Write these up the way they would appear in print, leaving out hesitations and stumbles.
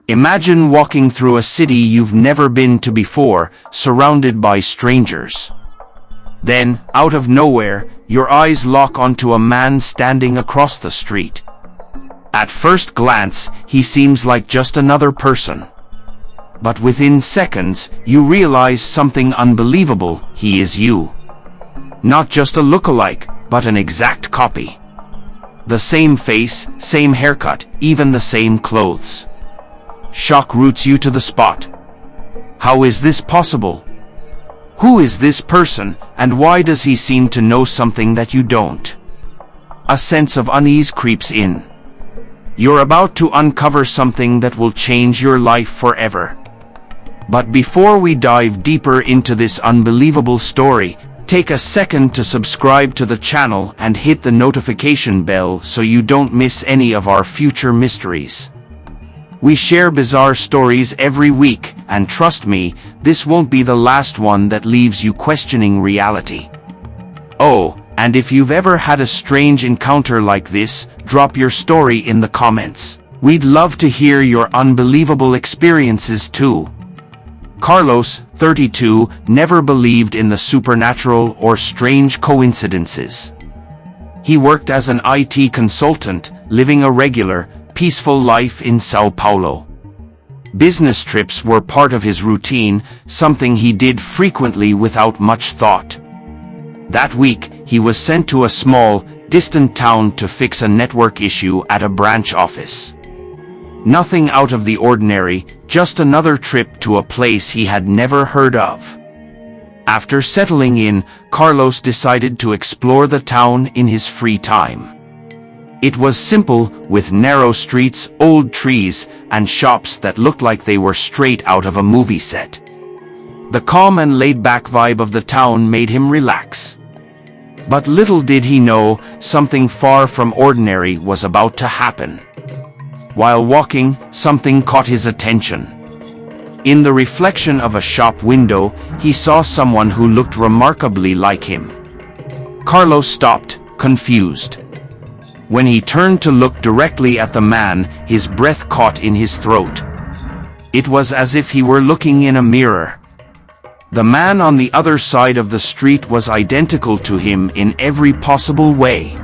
Imagine walking through a city you've never been to before, surrounded by strangers. Then, out of nowhere, your eyes lock onto a man standing across the street. At first glance, he seems like just another person. But within seconds, you realize something unbelievable: he is you. Not just a lookalike, but an exact copy. The same face, same haircut, even the same clothes. Shock roots you to the spot. How is this possible? Who is this person, and why does he seem to know something that you don't? A sense of unease creeps in. You're about to uncover something that will change your life forever. But before we dive deeper into this unbelievable story, take a second to subscribe to the channel and hit the notification bell so you don't miss any of our future mysteries. We share bizarre stories every week, and trust me, this won't be the last one that leaves you questioning reality. Oh, and if you've ever had a strange encounter like this, drop your story in the comments. We'd love to hear your unbelievable experiences too. Carlos, 32, never believed in the supernatural or strange coincidences. He worked as an IT consultant, living a regular, peaceful life in Sao Paulo. Business trips were part of his routine, something he did frequently without much thought. That week, he was sent to a small, distant town to fix a network issue at a branch office. Nothing out of the ordinary, just another trip to a place he had never heard of. After settling in, Carlos decided to explore the town in his free time. It was simple, with narrow streets, old trees, and shops that looked like they were straight out of a movie set. The calm and laid-back vibe of the town made him relax. But little did he know, something far from ordinary was about to happen. While walking, something caught his attention. In the reflection of a shop window, he saw someone who looked remarkably like him. Carlos stopped, confused. When he turned to look directly at the man, his breath caught in his throat. It was as if he were looking in a mirror. The man on the other side of the street was identical to him in every possible way.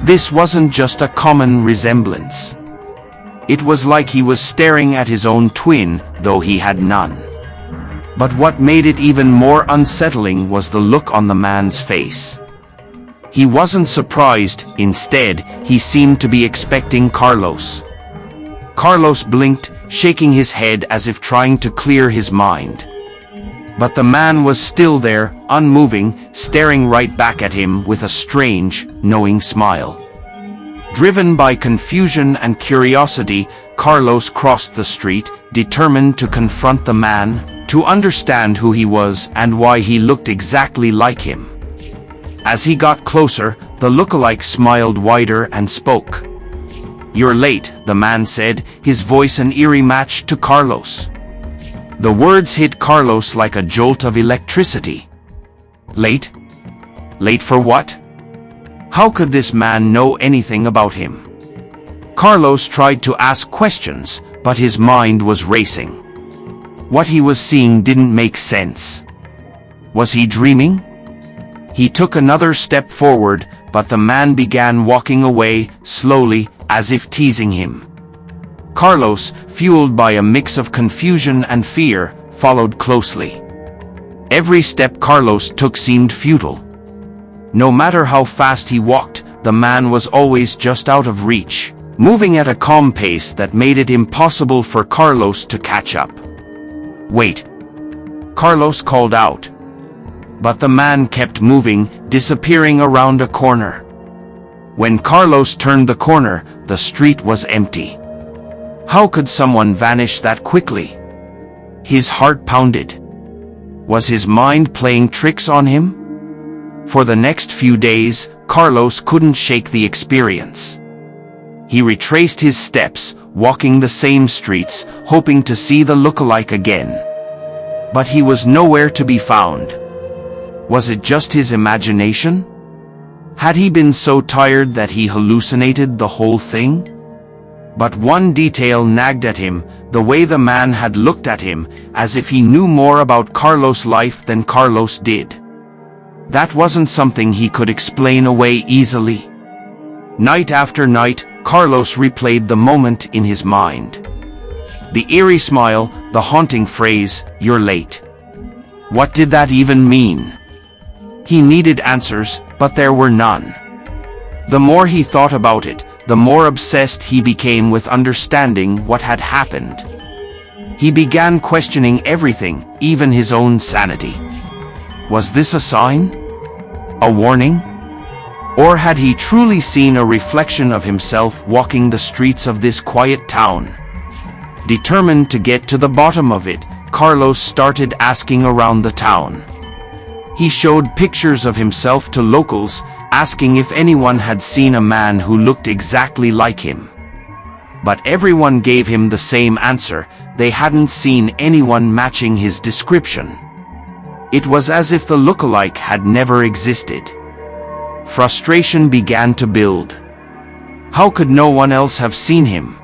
This wasn't just a common resemblance. It was like he was staring at his own twin, though he had none. But what made it even more unsettling was the look on the man's face. He wasn't surprised; instead, he seemed to be expecting Carlos. Carlos blinked, shaking his head as if trying to clear his mind. But the man was still there, unmoving, staring right back at him with a strange, knowing smile. Driven by confusion and curiosity, Carlos crossed the street, determined to confront the man, to understand who he was and why he looked exactly like him. As he got closer, the lookalike smiled wider and spoke. "You're late," the man said, his voice an eerie match to Carlos. The words hit Carlos like a jolt of electricity. Late? Late for what? How could this man know anything about him? Carlos tried to ask questions, but his mind was racing. What he was seeing didn't make sense. Was he dreaming? He took another step forward, but the man began walking away, slowly, as if teasing him. Carlos, fueled by a mix of confusion and fear, followed closely. Every step Carlos took seemed futile. No matter how fast he walked, the man was always just out of reach, moving at a calm pace that made it impossible for Carlos to catch up. "Wait!" Carlos called out. But the man kept moving, disappearing around a corner. When Carlos turned the corner, the street was empty. How could someone vanish that quickly? His heart pounded. Was his mind playing tricks on him? For the next few days, Carlos couldn't shake the experience. He retraced his steps, walking the same streets, hoping to see the lookalike again. But he was nowhere to be found. Was it just his imagination? Had he been so tired that he hallucinated the whole thing? But one detail nagged at him, the way the man had looked at him, as if he knew more about Carlos' life than Carlos did. That wasn't something he could explain away easily. Night after night, Carlos replayed the moment in his mind. The eerie smile, the haunting phrase, "You're late." What did that even mean? He needed answers, but there were none. The more he thought about it, the more obsessed he became with understanding what had happened. He began questioning everything, even his own sanity. Was this a sign? A warning? Or had he truly seen a reflection of himself walking the streets of this quiet town? Determined to get to the bottom of it, Carlos started asking around the town. He showed pictures of himself to locals, asking if anyone had seen a man who looked exactly like him. But everyone gave him the same answer: they hadn't seen anyone matching his description. It was as if the lookalike had never existed. Frustration began to build. How could no one else have seen him?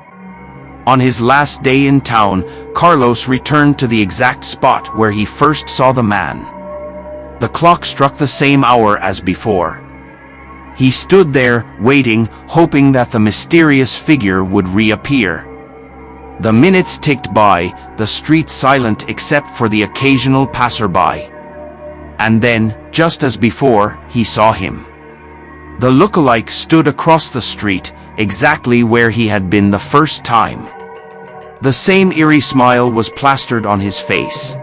On his last day in town, Carlos returned to the exact spot where he first saw the man. The clock struck the same hour as before. He stood there, waiting, hoping that the mysterious figure would reappear. The minutes ticked by, the street silent except for the occasional passerby. And then, just as before, he saw him. The lookalike stood across the street, exactly where he had been the first time. The same eerie smile was plastered on his face.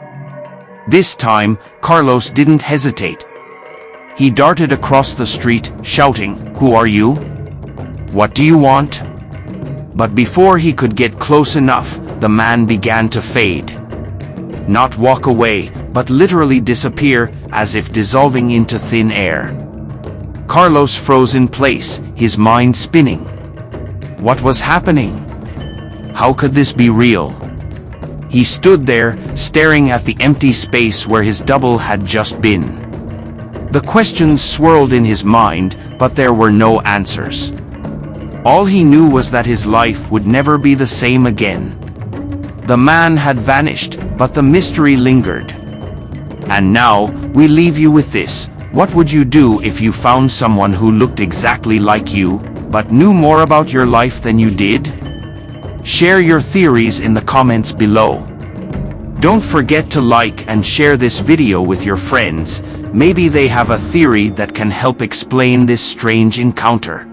This time, Carlos didn't hesitate. He darted across the street, shouting, "Who are you? What do you want?" But before he could get close enough, the man began to fade. Not walk away, but literally disappear, as if dissolving into thin air. Carlos froze in place, his mind spinning. What was happening? How could this be real? He stood there, staring at the empty space where his double had just been. The questions swirled in his mind, but there were no answers. All he knew was that his life would never be the same again. The man had vanished, but the mystery lingered. And now, we leave you with this. What would you do if you found someone who looked exactly like you, but knew more about your life than you did? Share your theories in the comments below. Don't forget to like and share this video with your friends. Maybe they have a theory that can help explain this strange encounter.